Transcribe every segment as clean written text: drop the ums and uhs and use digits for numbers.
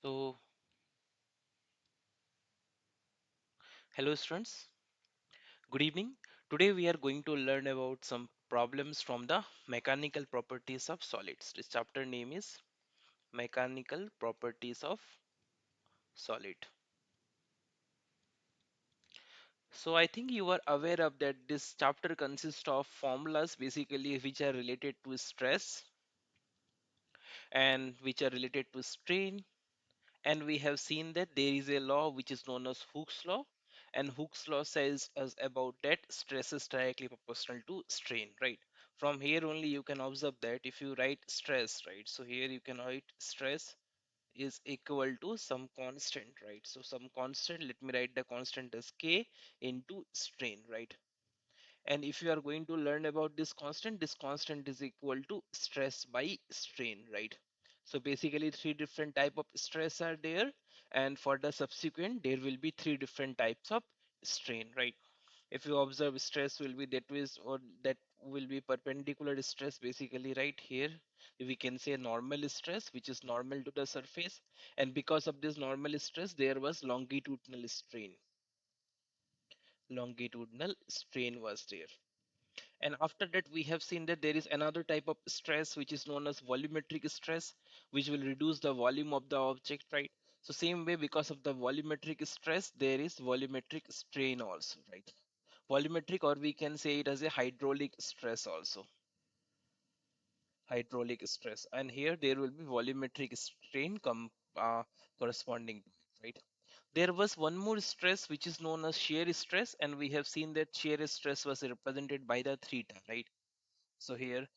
So, hello students, good evening. Today we are going to learn about some problems from the mechanical properties of solids. This chapter name is Mechanical Properties of Solid. So I think you are aware of that this chapter consists of formulas basically which are related to stress and which are related to strain, and we have seen that there is a law which is known as Hooke's law, and Hooke's law says us about that stress is directly proportional to strain, right? From here only you can observe that if you write stress, right, so here you can write stress is equal to some constant, right? So some constant, let me write the constant as K into strain, right? And if you are going to learn about this constant is equal to stress by strain, right? So basically three different type of stress are there, and for the subsequent there will be three different types of strain, right? If you observe, stress will be that is or that will be perpendicular stress basically, right? Here we can say normal stress which is normal to the surface, and because of this normal stress there was longitudinal strain was there. And after that, we have seen that there is another type of stress which is known as volumetric stress, which will reduce the volume of the object, right? So same way, because of the volumetric stress, there is volumetric strain also, right? Volumetric, or we can say it as a hydraulic stress also. Hydraulic stress, and here there will be volumetric strain corresponding to it, right? There was one more stress which is known as shear stress, and we have seen that shear stress was represented by the theta, right? So here,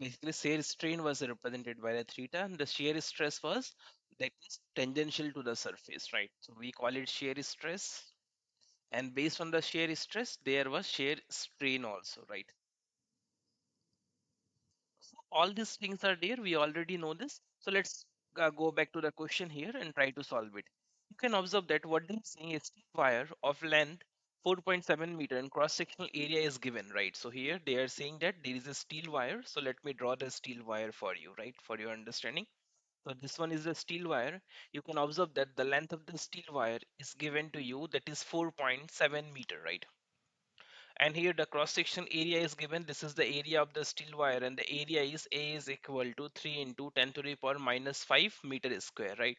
basically, shear strain was represented by the theta, and the shear stress was that is tangential to the surface, right? So we call it shear stress, and based on the shear stress, there was shear strain also, right? So all these things are there. We already know this. So let's go back to the question here and try to solve it. You can observe that what they are saying is steel wire of length 4.7 meter and cross-sectional area is given, right? So here they are saying that there is a steel wire. So let me draw the steel wire for you, right? For your understanding. So this one is the steel wire. You can observe that the length of the steel wire is given to you, that is 4.7 meter, right? And here the cross section area is given. This is the area of the steel wire, and the area is A is equal to 3 into 10 to the power minus 5 meter square, right?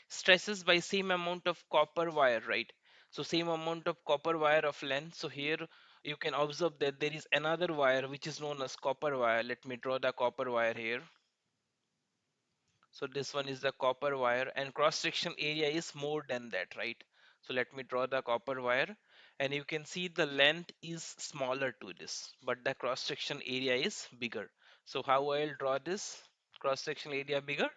Stresses by same amount of copper wire, right? So same amount of copper wire of length. So here you can observe that there is another wire which is known as copper wire. Let me draw the copper wire here. So this one is the copper wire, and cross section area is more than that, right? So let me draw the copper wire, and you can see the length is smaller to this, but the cross section area is bigger. So how I'll draw this? Cross section area bigger,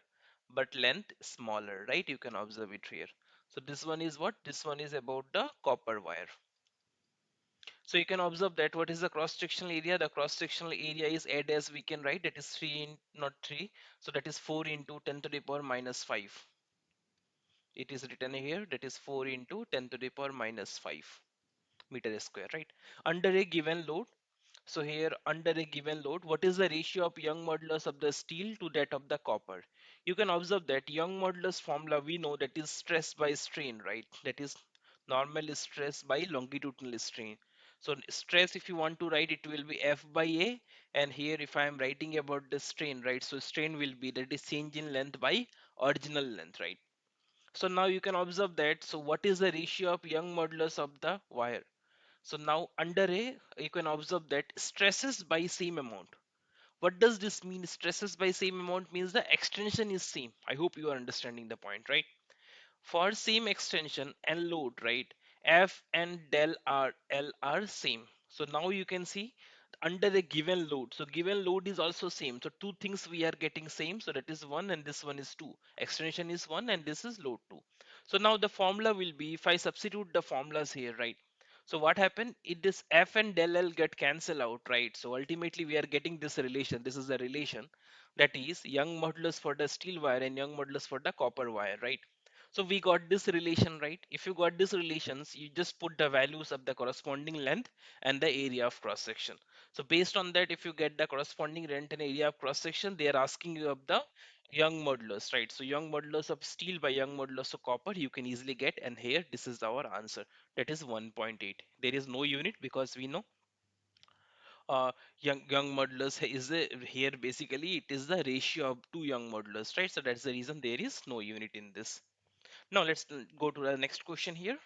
but length smaller, right? You can observe it here. So this one is what? This one is about the copper wire. So you can observe that what is the cross sectional area? The cross sectional area is add as we can write, that is 3 in not 3, so that is 4 into 10 to the power minus 5. It is written here, that is 4 into 10 to the power minus 5 meter square, right? Under a given load. So here under a given load, what is the ratio of Young modulus of the steel to that of the copper? You can observe that Young modulus formula we know, that is stress by strain, right? That is normal stress by longitudinal strain. So stress, if you want to write, it will be F by A, and here if I am writing about the strain, right? So strain will be, that is change in length by original length, right? So now you can observe that. So what is the ratio of Young modulus of the wire? So now under A, you can observe that stresses by same amount. What does this mean? Stresses by same amount means the extension is same. I hope you are understanding the point, right? For same extension and load, right? F and del R L are same. So now you can see under the given load. So given load is also same. So two things we are getting same. So that is one and this one is two. Extension is one and this is load two. So now the formula will be, if I substitute the formulas here, right? So what happened? It this F and del L get cancel out, right? So ultimately we are getting this relation. This is the relation, that is Young modulus for the steel wire and Young modulus for the copper wire, right? So we got this relation, right? If you got this relations, you just put the values of the corresponding length and the area of cross section. So based on that, if you get the corresponding length and area of cross section, they are asking you of the Young modulus, right? So young modulus of steel by young modulus of copper, you can easily get, and here this is our answer. That is 1.8. There is no unit because we know uh, young modulus is here basically it is the ratio of two young modulus, right? So that's the reason there is no unit in this. Now let's go to the next question here.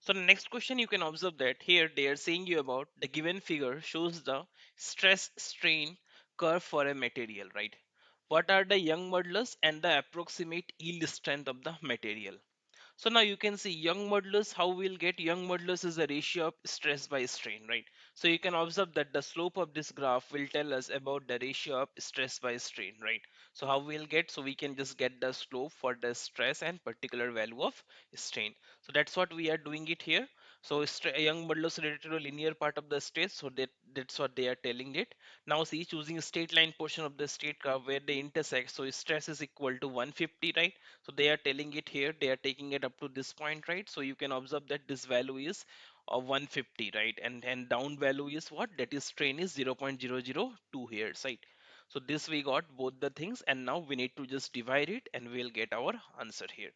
So the next question, you can observe that here they are saying you about the given figure shows the stress strain curve for a material, right? What are the young modulus and the approximate yield strength of the material? So now you can see young modulus, how we'll get young modulus is a ratio of stress by strain, right? So you can observe that the slope of this graph will tell us about the ratio of stress by strain, right? So how we'll get, so we can just get the slope for the stress and particular value of strain. So that's what we are doing it here. So young modulus related to a linear part of the state, so that's what they are telling it. Now see, choosing a straight line portion of the state curve where they intersect, so stress is equal to 150, right? So they are telling it here, they are taking it up to this point, right? So you can observe that this value is 150, right? And down value is what? That is strain is 0.002 here, right? So this we got both the things, and now we need to just divide it and we'll get our answer here.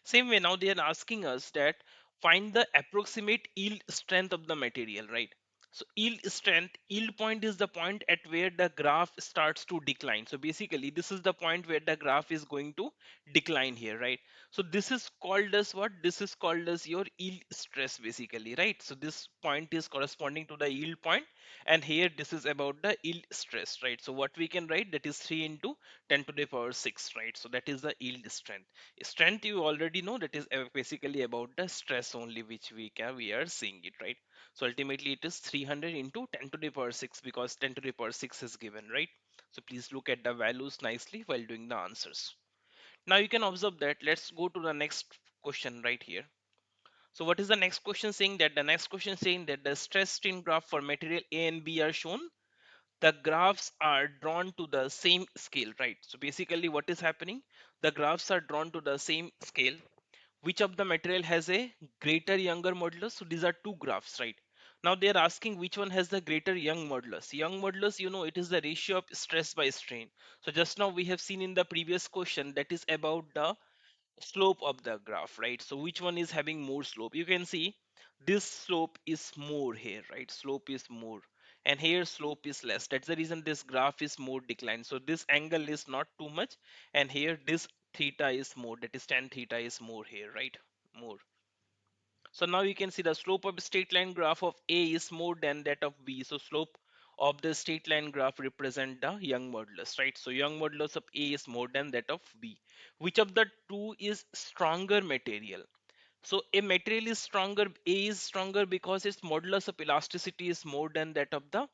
Same way, now they are asking us that find the approximate yield strength of the material, right? So yield strength, yield point is the point at where the graph starts to decline. So basically this is the point where the graph is going to decline here, right? So this is called as what? This is called as your yield stress basically, right? So this point is corresponding to the yield point, and here this is about the yield stress, right? So what we can write, that is 3 into 10 to the power 6, right? So that is the yield strength. Strength you already know, that is basically about the stress only, which we are seeing it, right? So ultimately it is 300 into 10 to the power 6, because 10 to the power 6 is given, right? So please look at the values nicely while doing the answers. Now you can observe that. Let's go to the next question right here. So what is the next question saying? That the next question saying that the stress strain graph for material A and B are shown. The graphs are drawn to the same scale, right? So basically what is happening? The graphs are drawn to the same scale. Which of the material has a greater younger modulus? So these are two graphs, right? Now they are asking which one has the greater young modulus. Young modulus, you know, it is the ratio of stress by strain. So just now we have seen in the previous question that is about the slope of the graph, right? So which one is having more slope? You can see this slope is more here, right? Slope is more, and here slope is less. That's the reason this graph is more declined. So this angle is not too much, and here this theta is more, that is tan theta is more here, right? More. So now you can see the slope of straight line graph of A is more than that of B. So slope of the straight line graph represent the young modulus, right? So young modulus of A is more than that of B. Which of the two is stronger material? So a material is stronger, A is stronger because its modulus of elasticity is more than that of the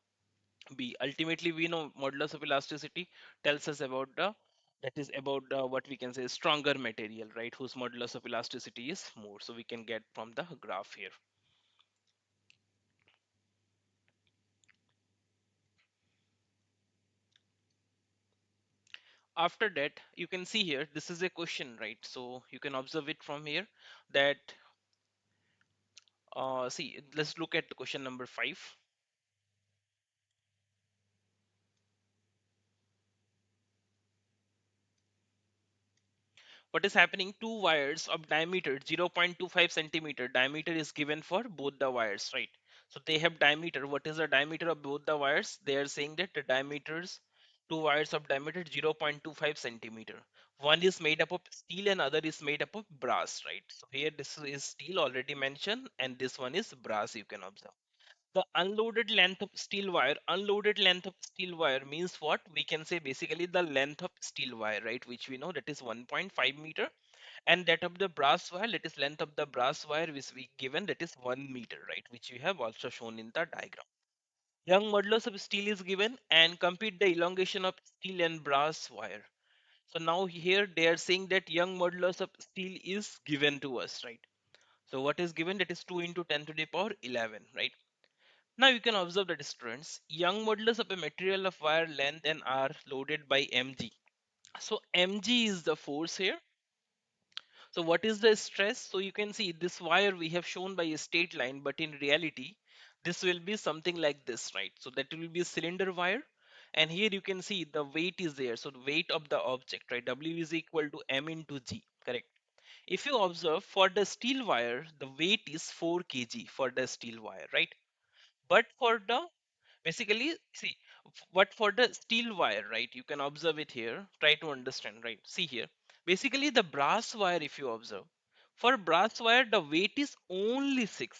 B. Ultimately, we know modulus of elasticity tells us about the, that is about the, what we can say, stronger material, right? Whose modulus of elasticity is more. So we can get from the graph here. After that, you can see here, this is a question, right? So you can observe it from here that, see, let's look at the question number 5. What is happening? Two wires of diameter 0.25 centimeter diameter is given for both the wires, right? So they have diameter. What is the diameter of both the wires? They are saying that the diameters, two wires of diameter 0.25 centimeter. One is made up of steel and other is made up of brass, right? So here this is steel already mentioned, and this one is brass, you can observe. The unloaded length of steel wire means what? We can say basically the length of steel wire, right? Which we know that is 1.5 meter, and that of the brass wire, that is length of the brass wire, which we given, that is 1 meter, right? Which we have also shown in the diagram. Young modulus of steel is given, and compute the elongation of steel and brass wire. So now here they are saying that young modulus of steel is given to us, right? So what is given? That is 2 into 10 to the power 11, right? Now you can observe that, students, young modulus of a material of wire length and are loaded by mg. So mg is the force here. So what is the stress? So you can see this wire we have shown by a straight line, but in reality, this will be something like this, right? So that will be a cylinder wire, And here you can see the weight is there. So the weight of the object, right? W is equal to M into G, correct? If you observe for the steel wire, the weight is 4 kg for the steel wire, right? But for the basically see, but for the steel wire, right? You can observe it here. Try to understand, right? See here. Basically, the brass wire, if you observe, for brass wire, the weight is only 6.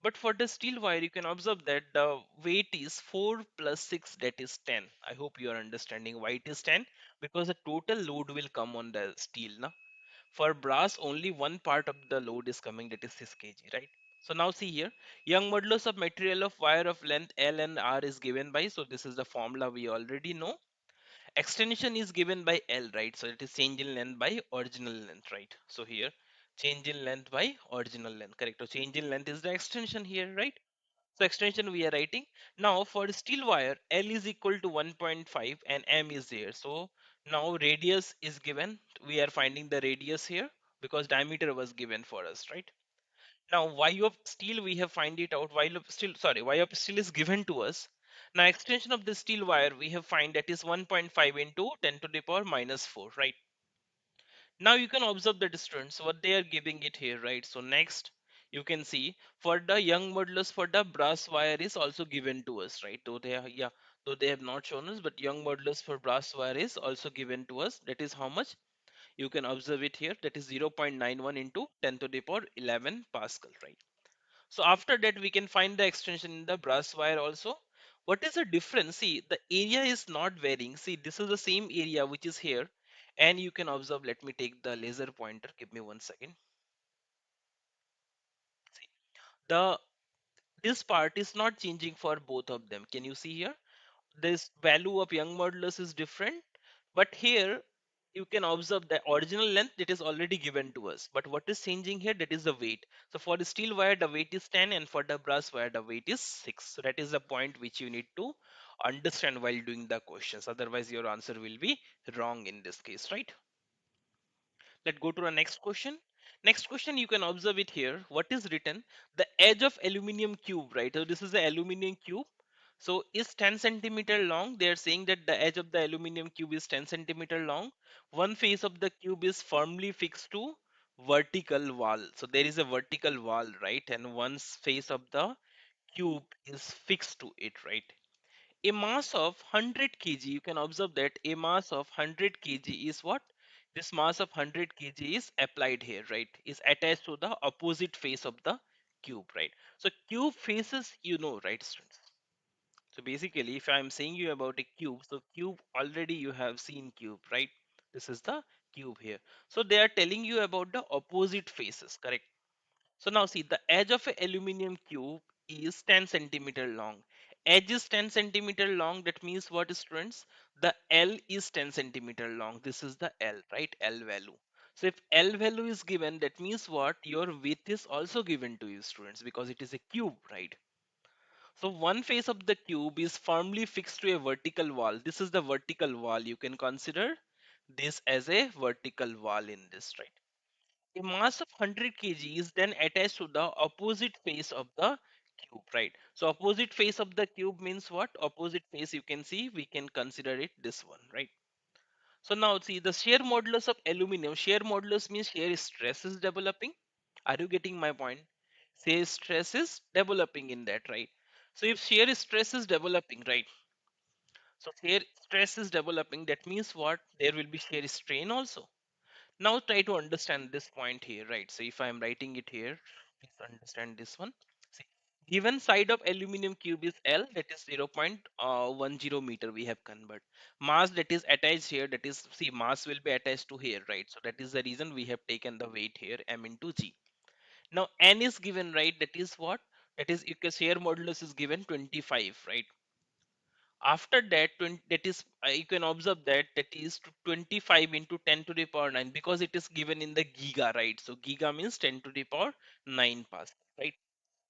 But for the steel wire, you can observe that the weight is 4 plus 6, that is 10. I hope you are understanding why it is 10, because the total load will come on the steel. Na? For brass, only one part of the load is coming, that is 6 kg, right? So now see here, young modulus of material of wire of length L and R is given by, so this is the formula we already know. Extension is given by L, right? So it is change in length by original length, right? So here, change in length by original length, correct? So change in length is the extension here, right? So extension we are writing. Now for steel wire, L is equal to 1.5 and M is there. So now radius is given. We are finding the radius here because diameter was given for us, right? Now y of steel we have find it out. Y of steel is given to us. Now extension of the steel wire we have find that is 1.5 into 10 to the power minus 4, right? Now you can observe the distance what they are giving it here, right? So next you can see for the young modulus for the brass wire is also given to us, right? Though they are, yeah, though they have not shown us, but young modulus for brass wire is also given to us. That is how much? You can observe it here, that is 0.91 into 10 to the power 11 Pascal, right? So after that we can find the extension in the brass wire also. What is the difference? See, the area is not varying. See, this is the same area which is here, and you can observe. Let me take the laser pointer. Give me 1 second. See, the this part is not changing for both of them. Can you see here? This value of young modulus is different, but here you can observe the original length that is already given to us, but what is changing here, that is the weight. So for the steel wire the weight is 10 and for the brass wire the weight is 6. So that is the point which you need to understand while doing the questions, otherwise your answer will be wrong in this case, right? Let's go to the next question. Next question, you can observe it here. What is written? The edge of aluminium cube, right? So this is the aluminium cube. So is 10 centimeter long. They are saying that the edge of the aluminium cube is 10 centimeter long. One face of the cube is firmly fixed to vertical wall. So there is a vertical wall, right? And one face of the cube is fixed to it, right? A mass of 100 kg, you can observe that a mass of 100 kg is what? This mass of 100 kg is applied here, right? Is attached to the opposite face of the cube, right? So cube faces, you know, right, students? So basically, if I'm saying you about a cube, so cube already you have seen cube, right? This is the cube here. So they are telling you about the opposite faces, correct? So now see, the edge of a aluminium cube is 10 centimeter long. Edge is 10 centimeter long. That means what, students? The L is 10 centimeter long. This is the L, right? L value. So if L value is given, that means what? Your width is also given to you, students, because it is a cube, right? So one face of the cube is firmly fixed to a vertical wall. This is the vertical wall. You can consider this as a vertical wall in this, right? A mass of 100 kg is then attached to the opposite face of the cube, right? So opposite face of the cube means what? Opposite face, you can see, we can consider it this one, right? So now see, the shear modulus of aluminum, shear modulus means shear stress is developing. Are you getting my point? Shear stress is developing in that, right? So if shear stress is developing, right? So shear stress is developing, that means what? There will be shear strain also. Now try to understand this point here, right? So if I am writing it here, please understand this one. See, given side of aluminum cube is L, that is 0.10 meter we have convert. Mass that is attached here, that is, see, mass will be attached to here, right? So that is the reason we have taken the weight here, M into G. Now N is given, right? That is what? That is, you can share modulus is given 25, right? After that, 20, that is, you can observe that that is 25 into 10 to the power 9, because it is given in the giga, right? So giga means 10 to the power 9 Pascal, right?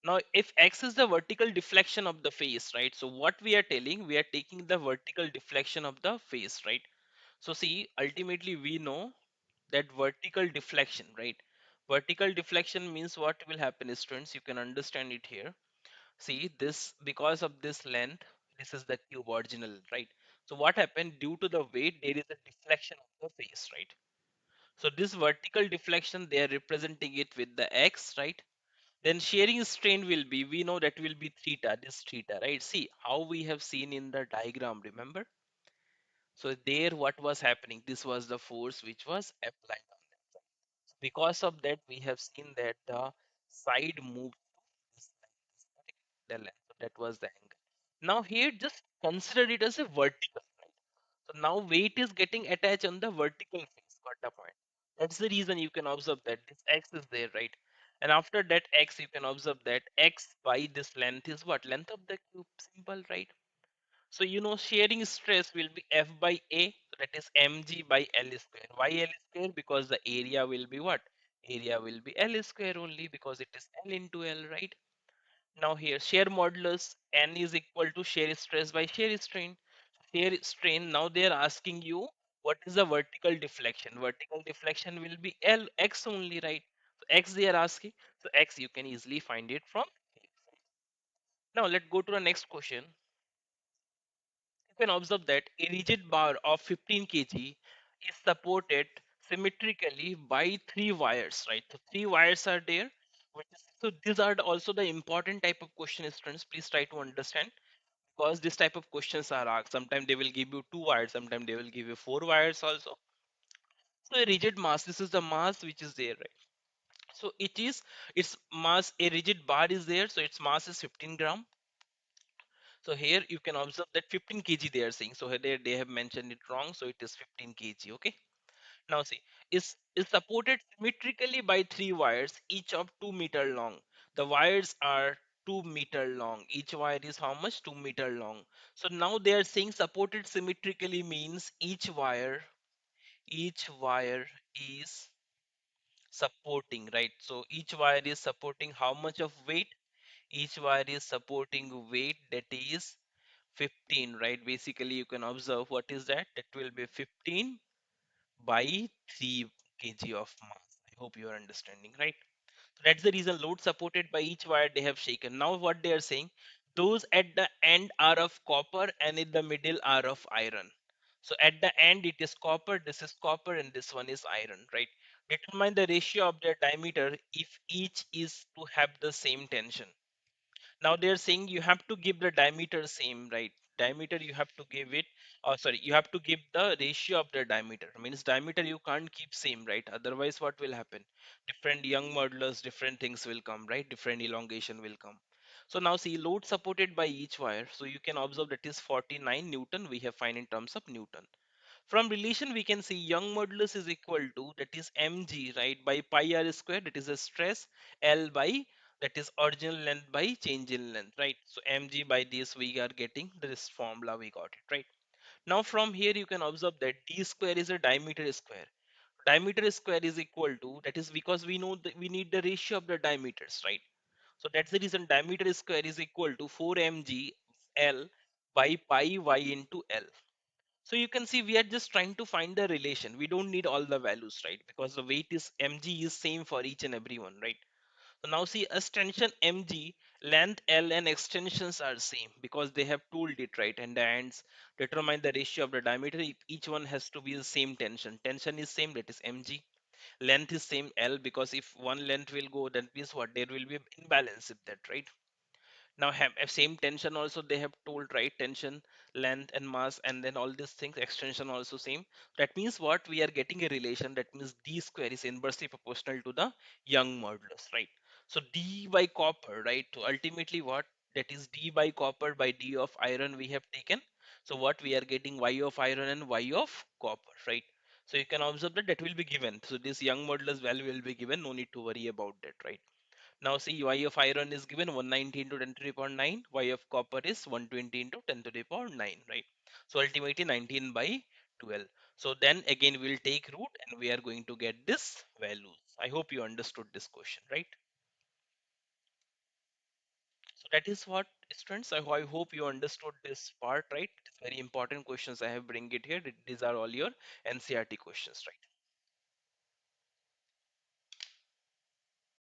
Now if x is the vertical deflection of the face, right? So what we are telling, we are taking the vertical deflection of the face, right? So see, ultimately we know that vertical deflection, right? Vertical deflection means what will happen, students? You can understand it here. See this, because of this length, This is the cube original, right? So what happened, due to the weight there is a deflection of the face, right? So this vertical deflection they are representing it with the x, right? Then shearing strain will be, we know that will be theta, this theta, right? See how we have seen in the diagram, remember? So there what was happening, this was the force which was applied on them. Because of that we have seen that the side moved this the length. So that was the angle. Now here just consider it as a vertical, right? So now weight is getting attached on the vertical face. Got the point? That's the reason you can observe that this x is there, right? And after that x, you can observe that x by this length is what? Length of the cube. Simple, right? So you know shearing stress will be F by A, so that is mg by L square. Why L square? Because the area will be what? Area will be L square only because it is L into L, right? Now here shear modulus N is equal to shear stress by shear strain. Shear strain, now they are asking you what is the vertical deflection. Vertical deflection will be L x only, right? So x they are asking. So x you can easily find it from. Now let's go to the next question. You can observe that a rigid bar of 15 kg is supported symmetrically by three wires, right? So three wires are there. So these are also the important type of question, students. Please try to understand because this type of questions are asked. Sometimes they will give you two wires, sometimes they will give you four wires also. So a rigid mass, this is the mass which is there, right? So it is its mass, a rigid bar is there, so its mass is 15 gram. So here you can observe that 15 kg they are saying. So here they have mentioned it wrong. So it is 15 kg. Okay. Now see, is supported symmetrically by three wires, each of 2 meter long. The wires are 2 meter long. Each wire is how much? 2 meter long. So now they are saying supported symmetrically means each wire is supporting, right? So each wire is supporting how much of weight? Each wire is supporting weight that is 15, right? Basically you can observe what is that, that will be 15 by 3 kg of mass. I hope you are understanding, right? So that's the reason load supported by each wire they have shaken. Now what they are saying, those at the end are of copper and in the middle are of iron. So at the end it is copper, this is copper, and this one is iron, right? Determine the ratio of their diameter if each is to have the same tension. Now they're saying you have to give the diameter same, right? Diameter you have to give it, or sorry, you have to give the ratio of the diameter. Means diameter you can't keep same, right? Otherwise what will happen? Different young modulus, different things will come, right? Different elongation will come. So now see load supported by each wire, so you can observe that is 49 newton we have find in terms of newton. From relation we can see young modulus is equal to, that is mg, right, by pi r square, that is a stress, L by, that is original length by change in length, right? So mg by this we are getting this formula, we got it, right? Now from here you can observe that d square is a diameter square. Diameter square is equal to, that is because we know that we need the ratio of the diameters, right? So that's the reason diameter square is equal to 4 mg L by pi y into L. So you can see we are just trying to find the relation. We don't need all the values, right? Because the weight is mg is same for each and every one, right? So now see extension mg, length L and extensions are same because they have tooled it, right? And the ends determine the ratio of the diameter. Each one has to be the same tension. Tension is same, that is mg. Length is same L, because if one length will go, that means what? There will be imbalance with that, right? Now have same tension also they have told, right? Tension, length and mass, and then all these things, extension also same. That means what, we are getting a relation, that means d square is inversely proportional to the young modulus, right? So d by copper, right? So ultimately what, that is d by copper by d of iron we have taken. So what we are getting, y of iron and y of copper, right? So you can observe that that will be given, so this young modulus value will be given, no need to worry about that, right? Now see, Y of iron is given 190 into 10 to the power 9, Y of copper is 120 into 10 to the power 9, right? So ultimately 19 by 12. So then again we'll take root and we are going to get this value. I hope you understood this question, right? So that is what, students, I hope you understood this part, right? It's very important questions I have bring it here. These are all your NCRT questions, right?